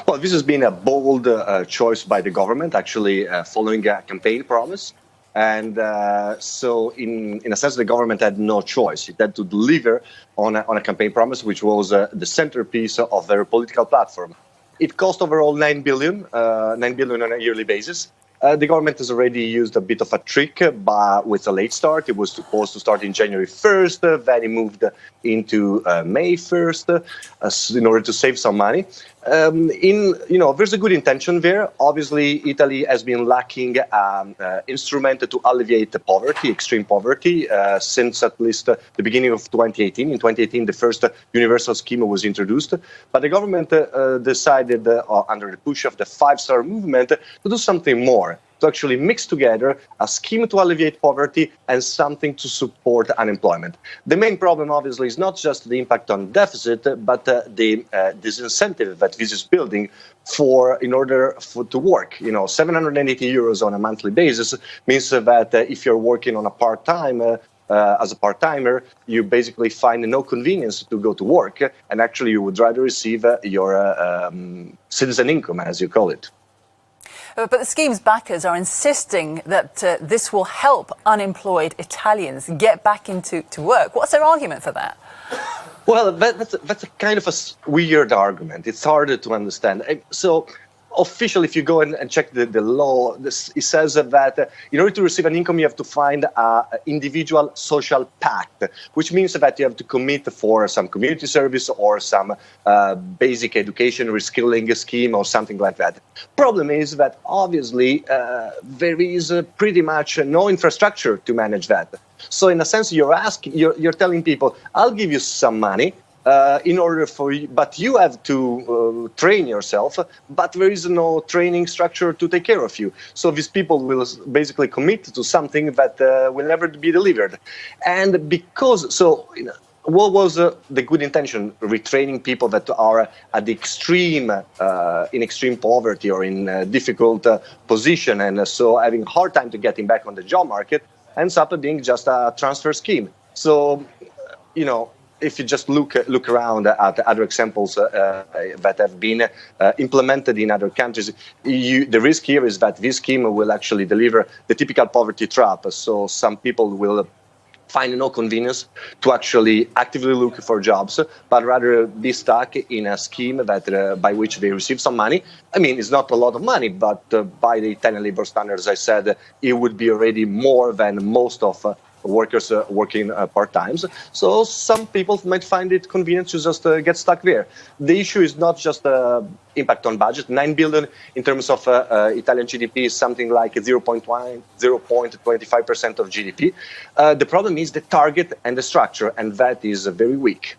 Well, this has been a bold choice by the government, actually following a campaign promise. And so, in a sense, the government had no choice. It had to deliver on a campaign promise, which was the centerpiece of their political platform. It cost overall 9 billion, 9 billion on a yearly basis. The government has already used a bit of a trick but with a late start. It was supposed to start in January 1st, then it moved into May 1st in order to save some money. There's a good intention there. Obviously, Italy has been lacking an instrument to alleviate the poverty, extreme poverty, since at least the beginning of 2018. In 2018, the first universal scheme was introduced, but the government decided, under the push of the five-star movement, to do something more, to actually mix together a scheme to alleviate poverty and something to support unemployment. The main problem, obviously, is not just the impact on deficit, but the disincentive that this is building in order to work. 780 euros on a monthly basis means that if you're working on a part-time, as a part-timer, you basically find no convenience to go to work, and actually you would rather receive your citizen income, as you call it. But the scheme's backers are insisting that this will help unemployed Italians get back into work. What's their argument for that? Well, that's a kind of a weird argument. It's harder to understand. So, officially, if you go and check the law, it says that in order to receive an income, you have to find an individual social pact, which means that you have to commit for some community service or some basic education reskilling scheme or something like that. Problem is that obviously there is pretty much no infrastructure to manage that. So in a sense, you're telling people, I'll give you some money, in order for you, but you have to train yourself, but there is no training structure to take care of you. So these people will basically commit to something that will never be delivered. And what was the good intention? Retraining people that are at the extreme, in extreme poverty or in a difficult position, and so having a hard time to getting back on the job market, ends up being just a transfer scheme. So, if you just look around at other examples that have been implemented in other countries, the risk here is that this scheme will actually deliver the typical poverty trap. So some people will find no convenience to actually actively look for jobs, but rather be stuck in a scheme that by which they receive some money. I mean, it's not a lot of money, but by the Italian labor standards, I said it would be already more than most of workers working part-times. So some people might find it convenient to just get stuck there. The issue is not just impact on budget. 9 billion in terms of Italian GDP is something like 0.25% of GDP. The problem is the target and the structure, and that is very weak.